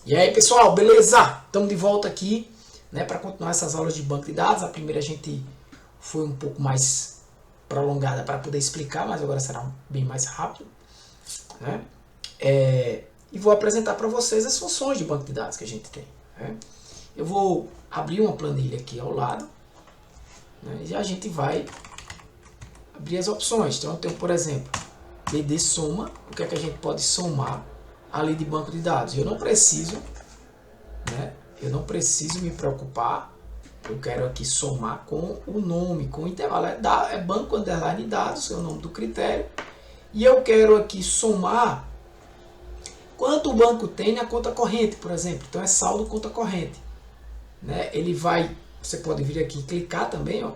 E aí, pessoal, beleza? Estamos de volta aqui, né, para continuar essas aulas de banco de dados. A primeira a gente foi um pouco mais prolongada para poder explicar, mas agora será bem mais rápido, né? E vou apresentar para vocês as funções de banco de dados que a gente tem, né? Eu vou abrir uma planilha aqui ao lado, né, e a gente vai abrir as opções. Então eu tenho, por exemplo, BD soma. O que é que a gente pode somar ali de banco de dados? Eu não preciso, né? Eu não preciso me preocupar. Eu quero aqui somar com o nome, com o intervalo. É banco underline dados, é o nome do critério. E eu quero aqui somar quanto o banco tem na conta corrente, por exemplo. Então é saldo conta corrente, né? Ele vai, você pode vir aqui e clicar também, ó.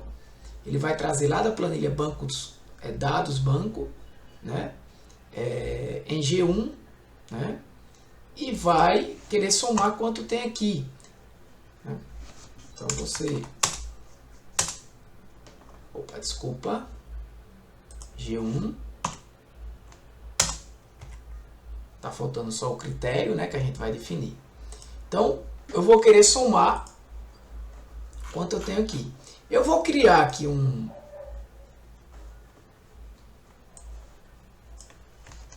Ele vai trazer lá da planilha bancos, dados banco, né? Em G1, né? E vai querer somar quanto tem aqui, né? Então você, desculpa, G1, tá faltando só o critério, né, que a gente vai definir. Então eu vou querer somar quanto eu tenho aqui. Eu vou criar aqui um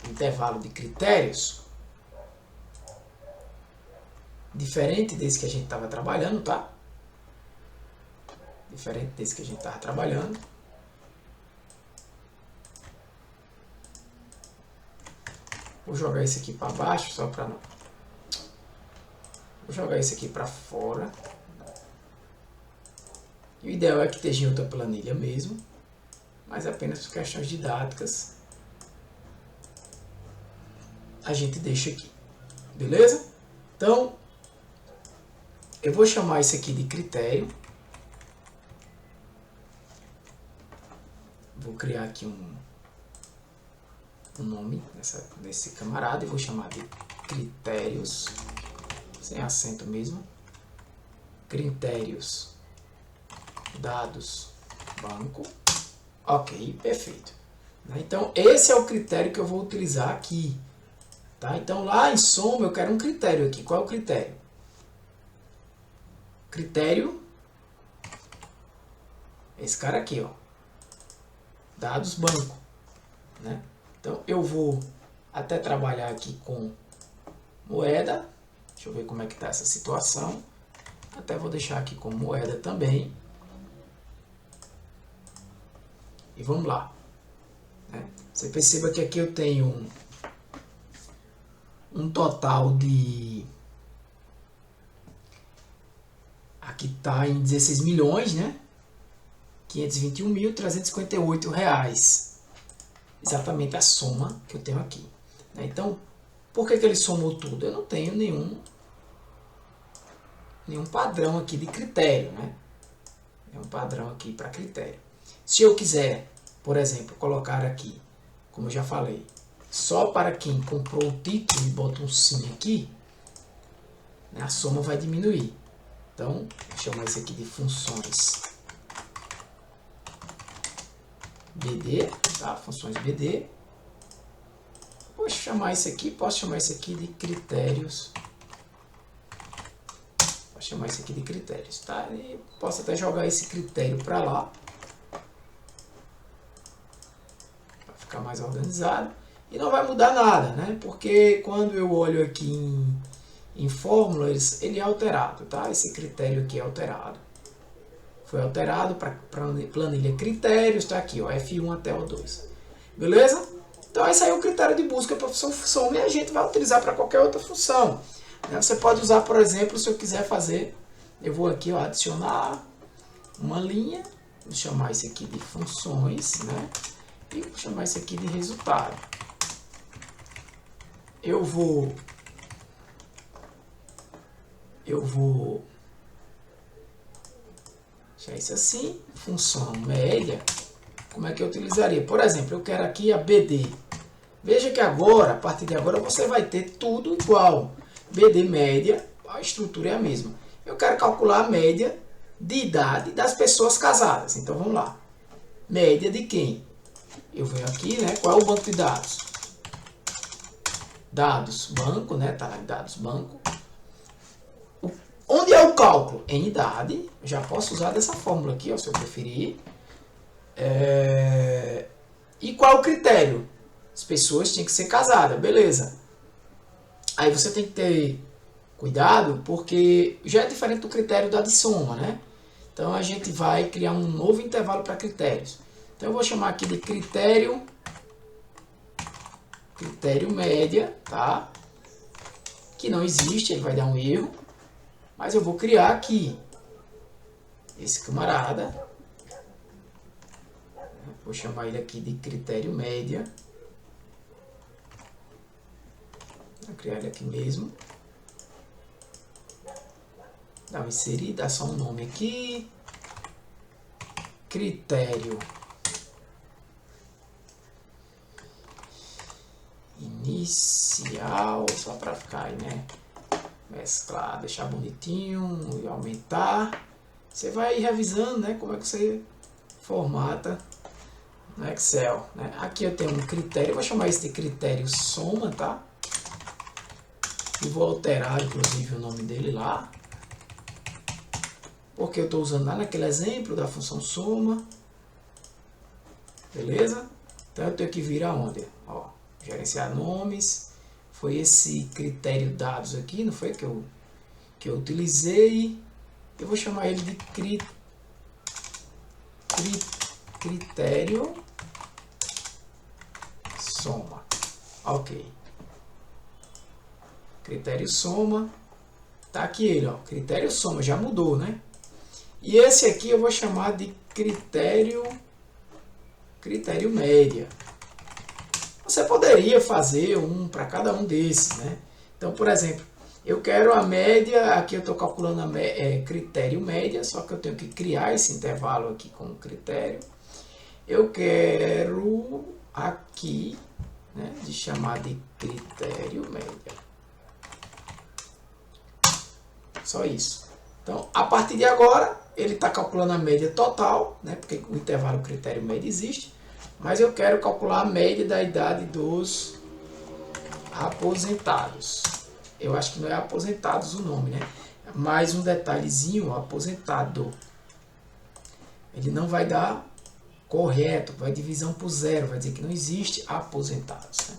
intervalo de critérios diferente desse que a gente estava trabalhando, tá? Diferente desse que a gente estava trabalhando. Vou jogar esse aqui para baixo, só para não. Vou jogar esse aqui para fora. E o ideal é que esteja em outra planilha mesmo, mas apenas por questões didáticas a gente deixa aqui, beleza? Então eu vou chamar isso aqui de critério. Vou criar aqui um nome desse camarada e vou chamar de critérios, sem acento mesmo, critérios dados banco. Ok, perfeito. Então esse é o critério que eu vou utilizar aqui, tá? Então lá em soma eu quero um critério aqui. Qual é o critério? Critério, esse cara aqui, ó, dados banco, né? Então eu vou até trabalhar aqui com moeda. Deixa eu ver como é que está essa situação. Até vou deixar aqui com moeda também. E vamos lá, né? Você perceba que aqui eu tenho um total de... Aqui está em 16 milhões, né? 521.358 reais. Exatamente a soma que eu tenho aqui, né? Então, por que ele somou tudo? Eu não tenho nenhum padrão aqui de critério, né? É um padrão aqui para critério. Se eu quiser, por exemplo, colocar aqui, como eu já falei, só para quem comprou o título e bota um sim aqui, né, a soma vai diminuir. Então, vou chamar isso aqui de funções BD, tá? Funções BD. Posso chamar isso aqui de critérios. Posso chamar isso aqui de critérios, tá? E posso até jogar esse critério para lá, para ficar mais organizado. E não vai mudar nada, né? Porque quando eu olho aqui em fórmulas, ele é alterado, tá? Esse critério aqui é alterado. Foi alterado para planilha critérios, tá aqui, ó, F1 até o 2. Beleza? Então esse aí é o critério de busca para a função soma e a gente vai utilizar para qualquer outra função, né? Você pode usar, por exemplo, se eu quiser fazer, eu vou aqui, ó, adicionar uma linha, vou chamar isso aqui de funções, né? E vou chamar isso aqui de resultado. Eu vou deixar isso assim, função média. Como é que eu utilizaria? Por exemplo, eu quero aqui a BD. Veja que agora, a partir de agora, você vai ter tudo igual. BD média, a estrutura é a mesma. Eu quero calcular a média de idade das pessoas casadas. Então vamos lá. Média de quem? Eu venho aqui, né? Qual é o banco de dados? Dados banco, né? Tá lá em dados banco. Onde é o cálculo? Em idade. Já posso usar dessa fórmula aqui, ó, se eu preferir. E qual é o critério? As pessoas têm que ser casadas, beleza. Aí você tem que ter cuidado, porque já é diferente do critério da de soma, né? Então a gente vai criar um novo intervalo para critérios. Então eu vou chamar aqui de critério média, tá? Que não existe, ele vai dar um erro. Mas eu vou criar aqui esse camarada. Vou chamar ele aqui de critério média. Vou criar ele aqui mesmo. Dá uma inserir, dá só um nome aqui. Critério inicial, só para ficar aí, né? Mesclar, deixar bonitinho e aumentar. Você vai revisando, né? Como é que você formata no Excel, né? Aqui eu tenho um critério, eu vou chamar esse de critério soma, tá? E vou alterar, inclusive, o nome dele lá. Porque eu estou usando lá naquele exemplo da função soma. Beleza? Então eu tenho que vir aonde? Ó, gerenciar nomes. Foi esse critério dados aqui, não foi? Que eu utilizei. Eu vou chamar ele de critério soma. Ok. Critério soma. Tá aqui ele, ó. Critério soma. Já mudou, né? E esse aqui eu vou chamar de critério média. Você poderia fazer um para cada um desses, né? Então, por exemplo, eu quero a média, aqui eu estou calculando critério média, só que eu tenho que criar esse intervalo aqui com o critério. Eu quero aqui, né, de chamar de critério média. Só isso. Então, a partir de agora, ele está calculando a média total, né, porque o intervalo critério média existe, mas eu quero calcular a média da idade dos aposentados. Eu acho que não é aposentados o nome, né? Mais um detalhezinho, aposentado. Ele não vai dar correto, vai divisão por zero, vai dizer que não existe aposentados, né?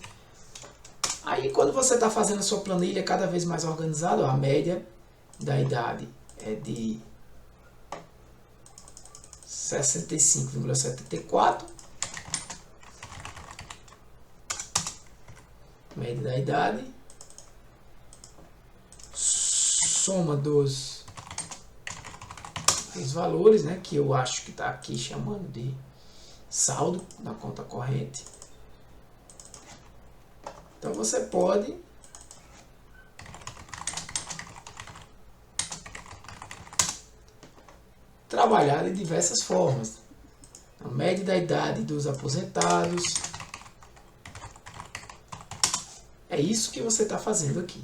Aí quando você está fazendo a sua planilha cada vez mais organizada, a média da idade é de 65,74. Média da idade. Soma dos valores, né, que eu acho que está aqui chamando de saldo na conta corrente. Então você pode trabalhar de diversas formas. A média da idade dos aposentados. É isso que você está fazendo aqui.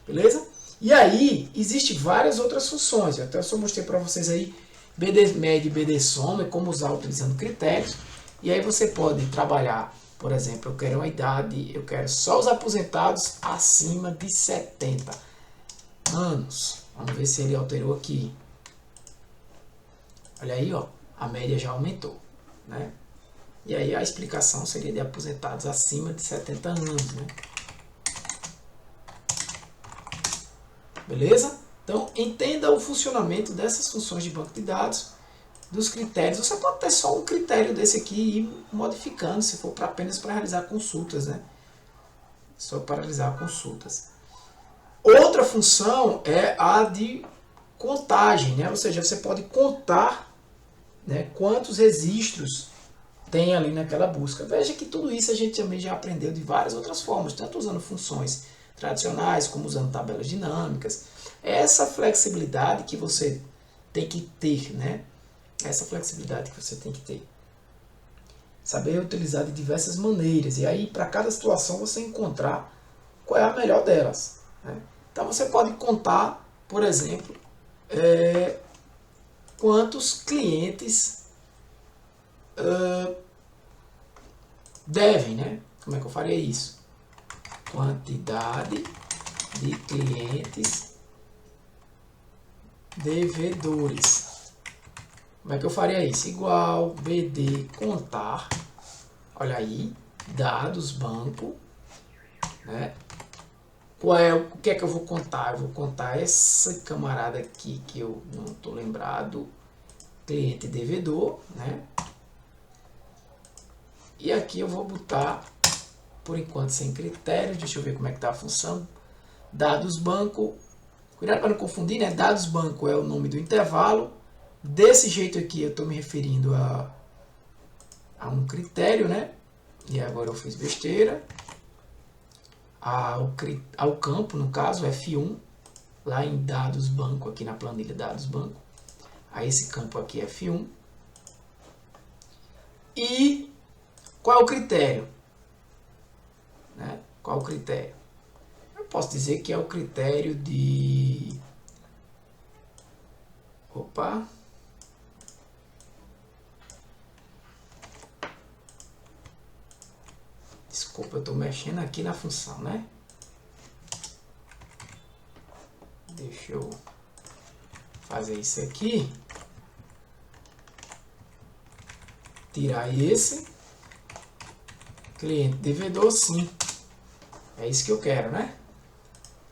Beleza? E aí, existem várias outras funções. Eu até só mostrei para vocês aí BD média e BD soma, como usar utilizando critérios. E aí você pode trabalhar, por exemplo, eu quero uma idade, eu quero só os aposentados acima de 70 anos. Vamos ver se ele alterou aqui. Olha aí, ó, a média já aumentou, né? E aí a explicação seria de aposentados acima de 70 anos, né? Beleza? Então, entenda o funcionamento dessas funções de banco de dados, dos critérios. Você pode ter só um critério desse aqui e ir modificando, se for apenas para realizar consultas, né? Só para realizar consultas. Outra função é a de contagem, né? Ou seja, você pode contar, né, quantos registros tem ali naquela busca. Veja que tudo isso a gente também já aprendeu de várias outras formas, tanto usando funções tradicionais, como usando tabelas dinâmicas. Essa flexibilidade que você tem que ter, né? Essa flexibilidade que você tem que ter. Saber utilizar de diversas maneiras. E aí, para cada situação, você encontrar qual é a melhor delas, né? Então, você pode contar, por exemplo, quantos clientes devem, né? Como é que eu faria isso? Quantidade de clientes devedores. Como é que eu faria isso? Igual BD contar. Olha aí, dados banco, né? O que é que eu vou contar? Eu vou contar essa camarada aqui que eu não estou lembrado, cliente devedor, né? E aqui eu vou botar, por enquanto, sem critério. Deixa eu ver como é que está a função. Dados banco. Cuidado para não confundir, né? Dados banco é o nome do intervalo. Desse jeito aqui eu estou me referindo a um critério, né? E agora eu fiz besteira. Ao campo, no caso, F1, lá em dados banco, aqui na planilha dados banco. A esse campo aqui, F1. E qual é o critério? Né? Qual é o critério? Eu posso dizer que é o critério de... Opa! Desculpa, eu estou mexendo aqui na função, né? Deixa eu fazer isso aqui. Tirar esse. Cliente devedor, sim. É isso que eu quero, né?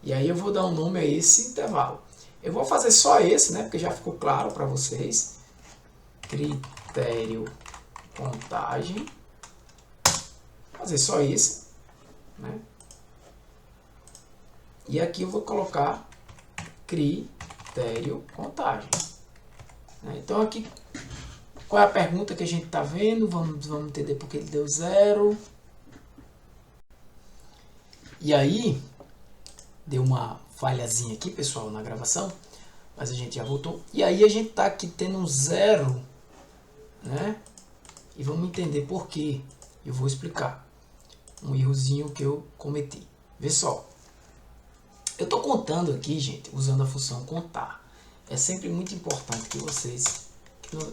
E aí eu vou dar um nome a esse intervalo. Eu vou fazer só esse, né? Porque já ficou claro para vocês. Critério contagem. Fazer só esse, né? E aqui eu vou colocar critério contagem. Então aqui, qual é a pergunta que a gente está vendo? Vamos entender porque ele deu 0. E aí, deu uma falhazinha aqui, pessoal, na gravação, mas a gente já voltou. E aí a gente está aqui tendo um 0, né? E vamos entender por quê. Eu vou explicar um errozinho que eu cometi. Vê só. Eu estou contando aqui, gente, usando a função contar. É sempre muito importante que vocês...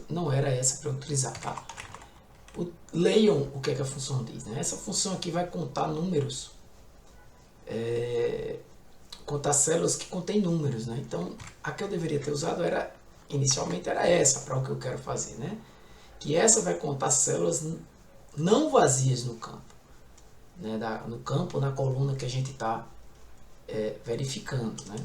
Não era essa para utilizar, tá? Leiam o que é que a função diz, né? Essa função aqui vai contar números. Contar células que contêm números, né? Então, a que eu deveria ter usado inicialmente era essa, para o que eu quero fazer, né? Que essa vai contar células não vazias no campo, né? No campo, na coluna que a gente está verificando, né?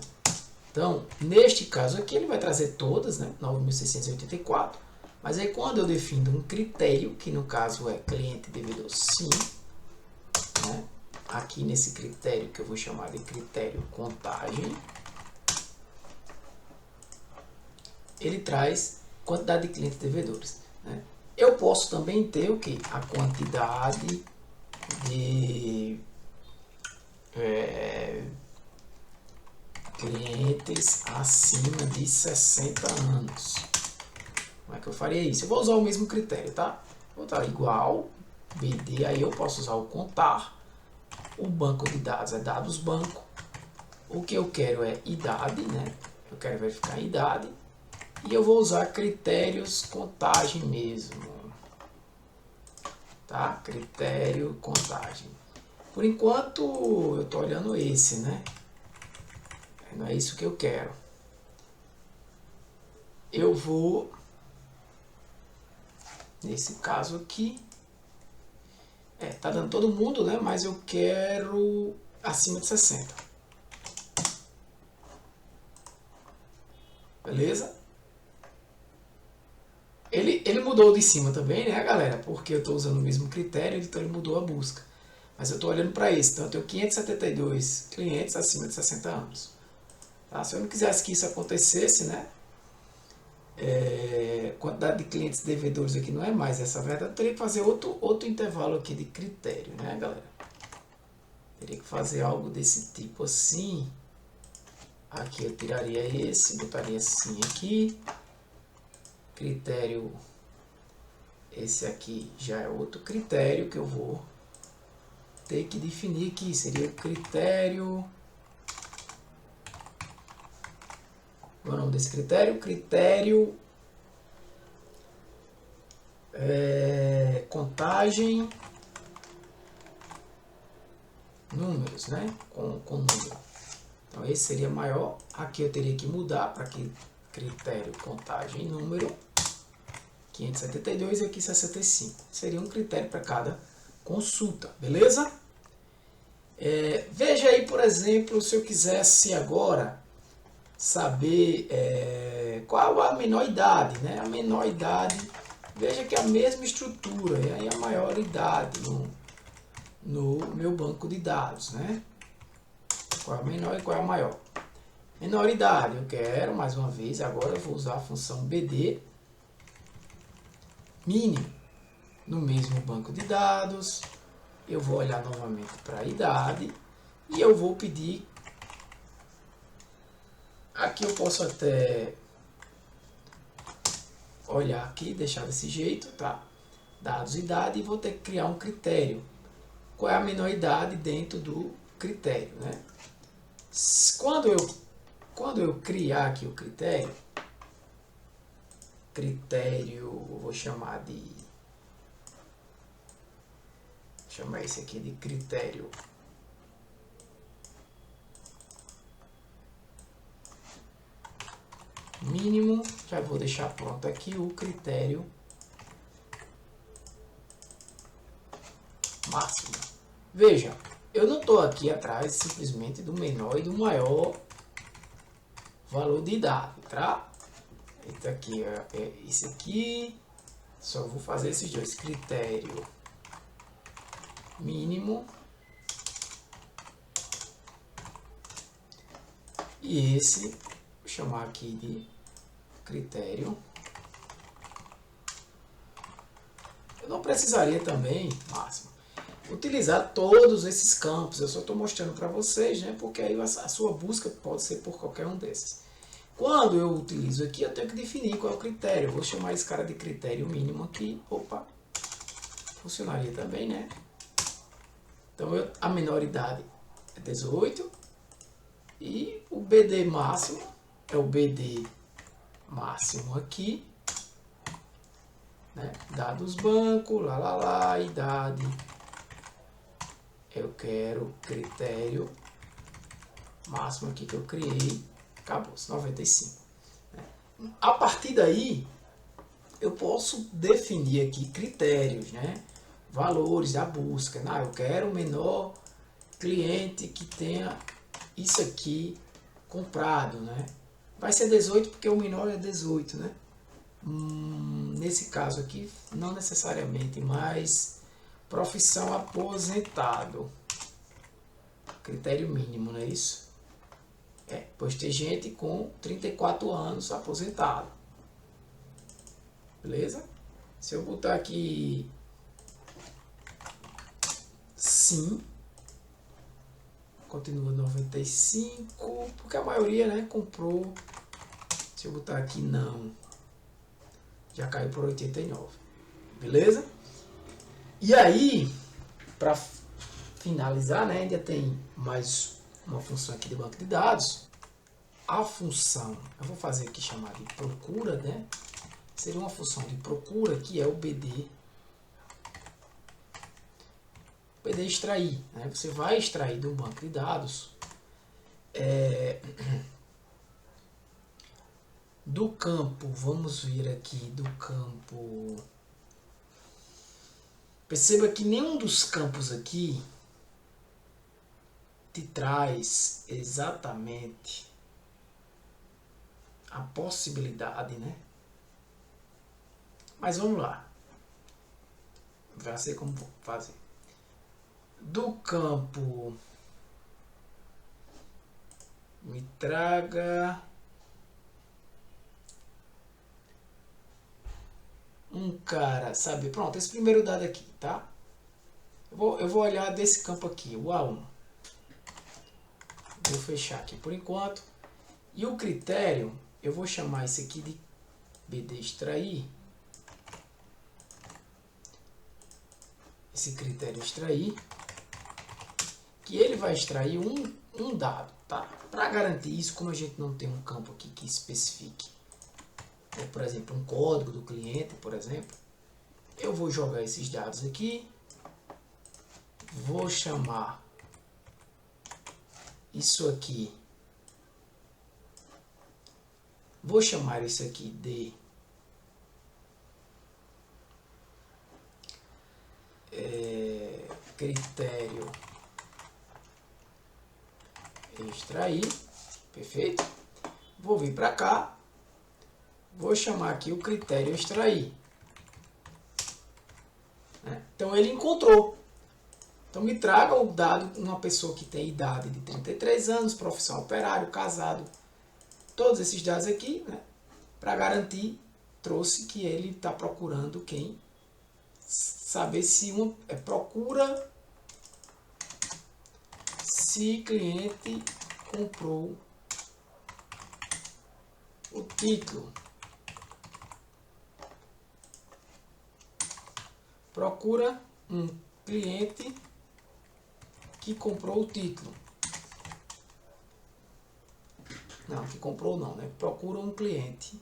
Então, neste caso aqui, ele vai trazer todas, né? 9.684, mas aí quando eu defino um critério, que no caso é cliente devedor sim, né? Aqui nesse critério que eu vou chamar de critério contagem, ele traz quantidade de clientes devedores, né? Eu posso também ter o que? A quantidade de clientes acima de 60 anos. Como é que eu faria isso? Eu vou usar o mesmo critério, tá? Vou botar igual BD, aí eu posso usar o contar. O banco de dados é dados banco. O que eu quero é idade, né? Eu quero verificar a idade. E eu vou usar critérios contagem mesmo. Tá? Critério contagem. Por enquanto, eu estou olhando esse, né? Não é isso que eu quero. Eu vou, nesse caso aqui, tá dando todo mundo, né? Mas eu quero acima de 60. Beleza? Ele mudou de cima também, né, galera? Porque eu estou usando o mesmo critério, então ele mudou a busca. Mas eu estou olhando para esse. Então eu tenho 572 clientes acima de 60 anos. Tá? Se eu não quisesse que isso acontecesse, né? Quantidade de clientes devedores aqui não é mais essa verdade. Eu teria que fazer outro intervalo aqui de critério, né, galera? Teria que fazer algo desse tipo assim. Aqui eu tiraria esse, botaria assim aqui. Critério, esse aqui já é outro critério que eu vou ter que definir aqui. Seria o critério... Qual é o nome desse critério? Critério contagem números, né? Com número. Então esse seria maior. Aqui eu teria que mudar para que critério contagem número 572 e aqui 65. Seria um critério para cada consulta, beleza? Veja aí, por exemplo, se eu quisesse agora saber qual a menor idade, né? A menor idade, veja que é a mesma estrutura, e aí a maior idade no meu banco de dados, né? Qual é a menor e qual é a maior? Menor idade, eu quero, mais uma vez, agora eu vou usar a função BD mínimo no mesmo banco de dados. Eu vou olhar novamente para a idade e eu vou pedir. Aqui eu posso até olhar aqui, deixar desse jeito, tá? Dados e idade, e vou ter que criar um critério. Qual é a menor idade dentro do critério, né? Quando eu criar aqui o critério, vou chamar esse aqui de critério mínimo, já vou deixar pronto aqui o critério máximo. Veja, eu não estou aqui atrás simplesmente do menor e do maior valor de idade, tá? Então aqui é esse aqui, só vou fazer esses dois, critério mínimo e esse, vou chamar aqui de critério. Eu não precisaria também, máximo, utilizar todos esses campos, eu só estou mostrando para vocês, né? Porque aí a sua busca pode ser por qualquer um desses. Quando eu utilizo aqui, eu tenho que definir qual é o critério. Eu vou chamar esse cara de critério mínimo aqui. Opa, funcionaria também, né? Então, a menor idade é 18 e o BD máximo é o BD máximo aqui, né? Dados banco, idade. Eu quero critério máximo aqui que eu criei, acabou, 95. A partir daí, eu posso definir aqui critérios, né? Valores da busca. Eu quero o menor cliente que tenha isso aqui comprado, né? Vai ser 18 porque o menor é 18, né? Nesse caso aqui, não necessariamente, mas profissão aposentado. Critério mínimo, não é isso? Pois tem gente com 34 anos aposentado. Beleza? Se eu botar aqui sim, continua 95, porque a maioria, né, comprou. Se eu botar aqui não, já caiu por 89. Beleza? E aí, para finalizar, né, ainda tem mais uma função aqui de banco de dados. A função, eu vou fazer aqui chamar de procura, né? Seria uma função de procura que é o BD extrair, né? Você vai extrair de um banco de dados do campo, vamos vir aqui do campo. Perceba que nenhum dos campos aqui te traz exatamente a possibilidade, né? Mas vamos lá. Já sei como vou fazer. Do campo me traga um cara, sabe? Pronto, esse primeiro dado aqui, tá? Eu vou olhar desse campo aqui, o A1. Vou fechar aqui por enquanto. E o critério, eu vou chamar esse aqui de BD extrair. Esse critério extrair. Que ele vai extrair um dado, tá? Para garantir isso, como a gente não tem um campo aqui que especifique, por exemplo, um código do cliente, por exemplo, eu vou jogar esses dados aqui, vou chamar isso aqui, Vou chamar isso aqui de critério extrair, perfeito? Vou vir para cá, vou chamar aqui o critério extrair. Então ele encontrou. Então me traga o dado, uma pessoa que tem idade de 33 anos, profissão operário, casado, todos esses dados aqui, né? Para garantir, trouxe que ele está procurando quem? Saber se procura se cliente comprou o título. Procura um cliente que comprou o título. Não, que comprou não, né? Procura um cliente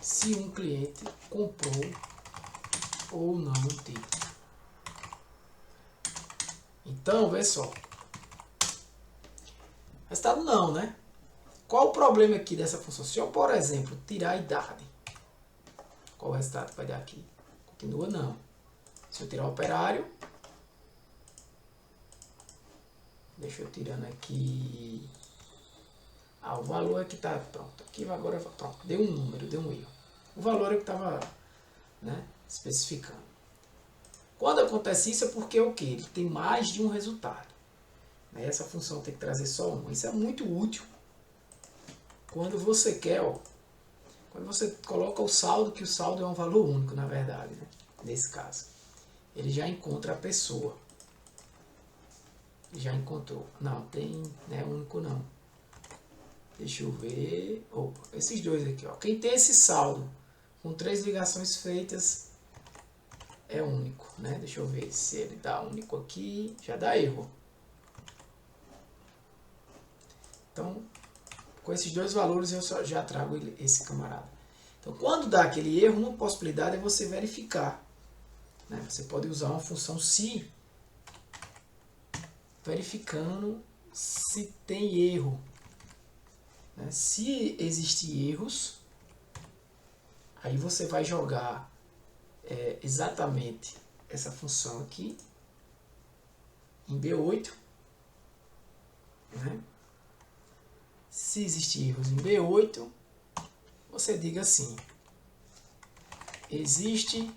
se um cliente comprou ou não o título. Então, vê só. Resultado não, né? Qual o problema aqui dessa função? Se eu, por exemplo, tirar a idade, qual o resultado que vai dar aqui? Continua não. Se eu tirar o operário, deixa eu tirando aqui. O valor é que está pronto. Aqui agora pronto. Deu um número, deu um erro. O valor é que estava, né, especificando. Quando acontece isso é porque o que? Ele tem mais de um resultado. Essa função tem que trazer só um. Isso é muito útil quando você quer, quando você coloca o saldo, que o saldo é um valor único, na verdade, né? Nesse caso. Ele já encontra a pessoa. Já encontrou. Não, tem, não é único não. Deixa eu ver. Opa, esses dois aqui, ó. Quem tem esse saldo com 3 ligações feitas é único, né? Deixa eu ver se ele dá único aqui. Já dá erro. Então, com esses dois valores eu já trago esse camarada. Então, quando dá aquele erro, uma possibilidade é você verificar. Né? Você pode usar uma função se, verificando se tem erro. Né? Se existir erros, aí você vai jogar exatamente essa função aqui em B8. Né? Se existir erros em B8, você diga assim: existe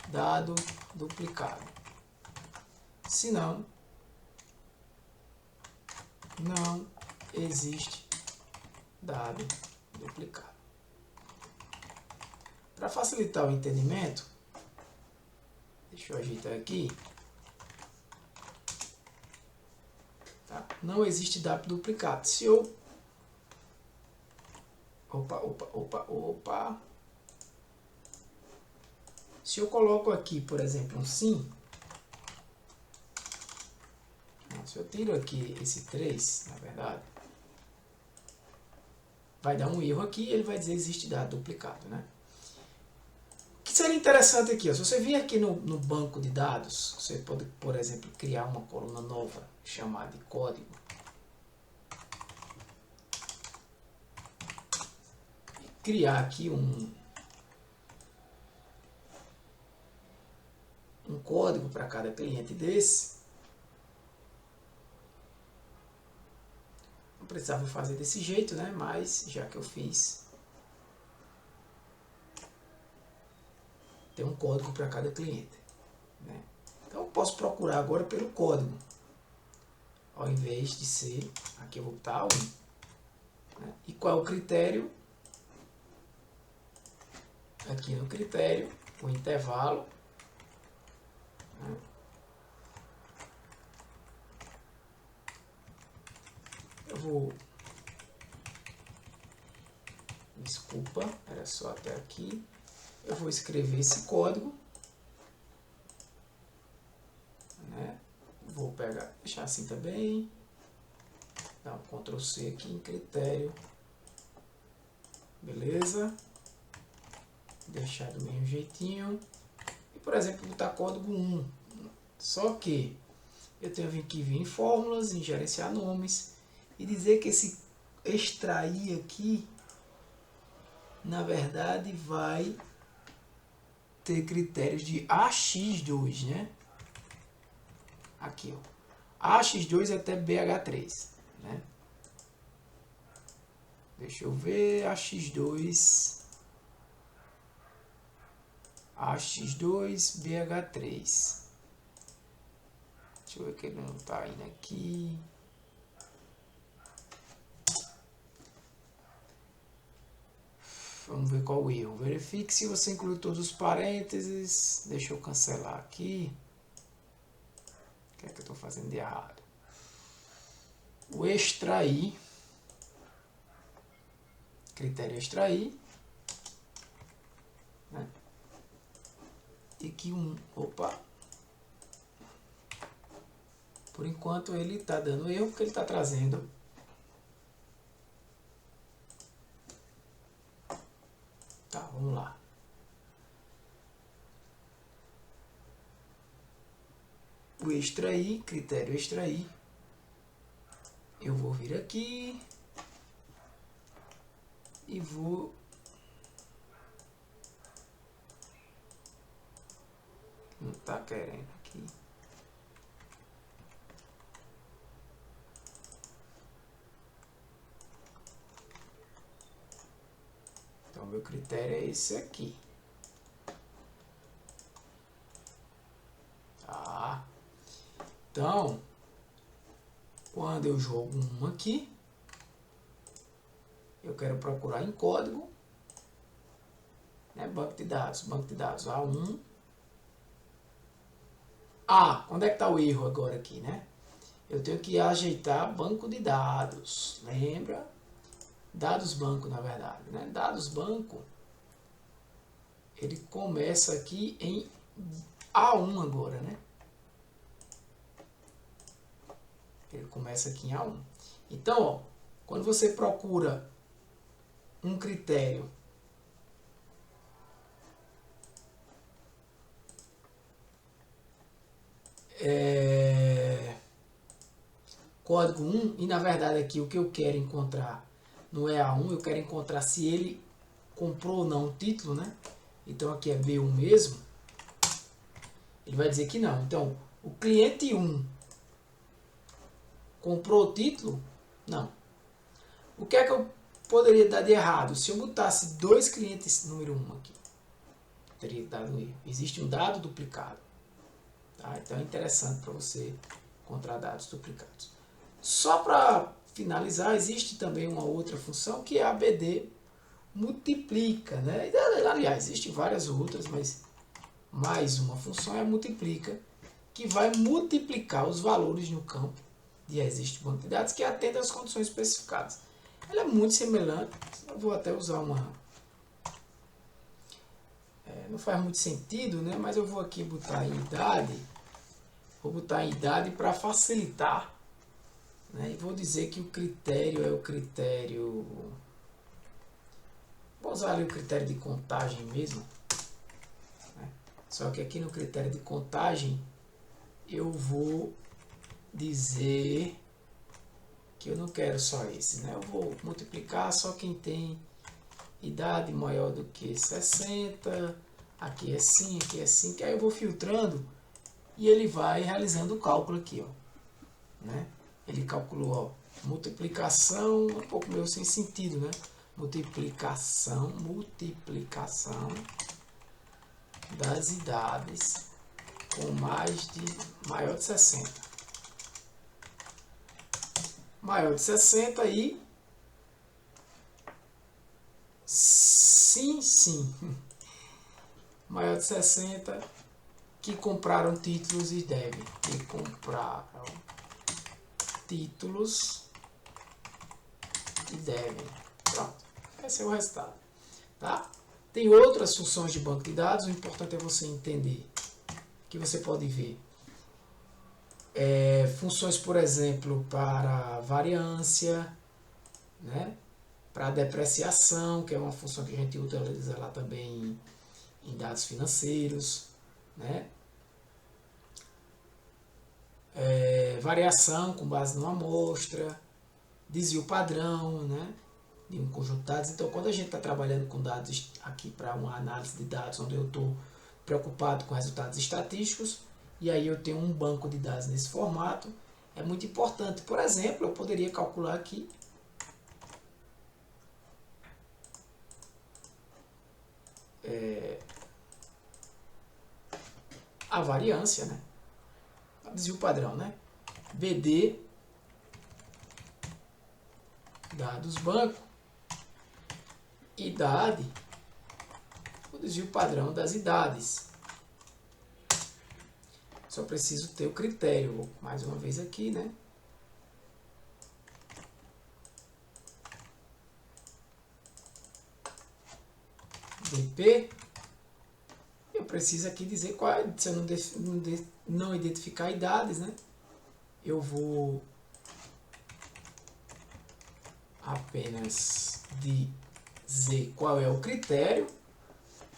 dado duplicado. Se não, não existe dado duplicado. Para facilitar o entendimento, deixa eu ajeitar aqui. Tá? Não existe dado duplicado. Se eu Opa. Se eu coloco aqui, por exemplo, um sim. Se eu tiro aqui esse 3, na verdade, vai dar um erro aqui e ele vai dizer existe dado duplicado, né? O que seria interessante aqui, ó, se você vir aqui no banco de dados, você pode, por exemplo, criar uma coluna nova chamada de código. Criar aqui um código para cada cliente desse. Não precisava fazer desse jeito, né? Mas já que eu fiz, tem um código para cada cliente. Né? Então eu posso procurar agora pelo código. Ao invés de ser, aqui eu vou botar 1. Né? E qual é o critério? Aqui no critério, o intervalo. Né? Eu vou... Desculpa, era só até aqui. Eu vou escrever esse código. Né? Vou pegar, deixar assim também. Dar um Ctrl C aqui em critério. Beleza? Deixar do mesmo jeitinho. E, por exemplo, botar código 1. Só que eu tenho que vir em fórmulas, em gerenciar nomes e dizer que esse extrair aqui, na verdade, vai ter critérios de AX2, né? Aqui, ó. AX2 até BH3, né? Deixa eu ver, AX2, BH3. Deixa eu ver que ele não tá indo aqui. Vamos ver qual o erro. Verifique se você incluiu todos os parênteses. Deixa eu cancelar aqui. O que é que eu estou fazendo de errado? O extrair. Critério extrair. Né? E que opa. Por enquanto ele está dando erro porque ele está trazendo tá, vamos lá. O extrair, critério extrair. Eu vou vir aqui e vou não está querendo aqui. Então, meu critério é esse aqui. Tá? Então, quando eu jogo um aqui, eu quero procurar em código, né? Banco de dados A1. Onde é que está o erro agora aqui, né? Eu tenho que ajeitar banco de dados, lembra? Dados banco, na verdade, né? Dados banco, ele começa aqui em A1 agora, né? Ele começa aqui em A1. Então, ó, quando você procura um critério código 1, e na verdade aqui o que eu quero encontrar não é A1, eu quero encontrar se ele comprou ou não o título, né? Então aqui é B1 mesmo. Ele vai dizer que não. Então, o cliente 1 comprou o título? Não. O que é que eu poderia dar de errado? Se eu botasse dois clientes número 1 aqui, teria dado erro. Existe um dado duplicado. Tá? Então é interessante para você encontrar dados duplicados. Só para finalizar, existe também uma outra função que é a BD multiplica, né? Aliás, existem várias outras, mas mais uma função é a multiplica, que vai multiplicar os valores no campo de existe banco de dados que atende às condições especificadas. Ela é muito semelhante, eu vou até usar uma... não faz muito sentido, né? Mas eu vou aqui botar em idade, vou botar em idade para facilitar, né? E vou dizer que o critério é o critério... Vou usar ali o critério de contagem mesmo, né? Só que aqui no critério de contagem eu vou dizer que eu não quero só esse, né? Eu vou multiplicar só quem tem idade maior do que 60, aqui é sim, aqui é sim, que aí eu vou filtrando e ele vai realizando o cálculo aqui, ó, né? Ele calculou, ó, multiplicação, um pouco meio sem sentido, né? Multiplicação das idades com maior de 60. Maior de 60 e sim. Maior de 60 que compraram títulos e devem. Que compraram títulos e devem. Pronto. Esse é o resultado. Tá? Tem outras funções de banco de dados. O importante é você entender que você pode ver funções, por exemplo, para variância, né? Para depreciação, que é uma função que a gente utiliza lá também em dados financeiros, né? variação com base numa amostra, desvio padrão, né, de um conjunto de dados. Então, quando a gente está trabalhando com dados aqui para uma análise de dados, onde eu estou preocupado com resultados estatísticos, e aí eu tenho um banco de dados nesse formato, é muito importante. Por exemplo, eu poderia calcular aqui a variância, né? Desvio padrão, né? BD dados banco, idade, o desvio padrão das idades. Só preciso ter o critério. Vou mais uma vez aqui, né? DP. Eu preciso aqui dizer qual é, se eu não identificar idades, né? Eu vou apenas dizer qual é o critério,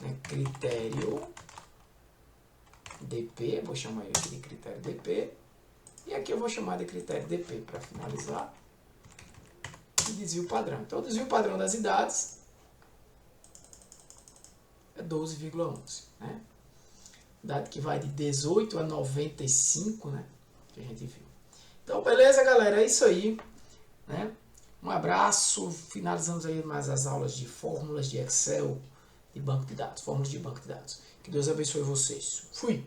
né? Critério DP, vou chamar ele aqui de critério DP, e aqui eu vou chamar de critério DP para finalizar, e desvio padrão. Então, o desvio padrão das idades é 12,11, né? Dado que vai de 18 a 95, né? Que a gente viu. Então, beleza, galera? É isso aí, né? Um abraço. Finalizamos aí mais as aulas de fórmulas de Excel, de banco de dados, fórmulas de banco de dados. Que Deus abençoe vocês. Fui!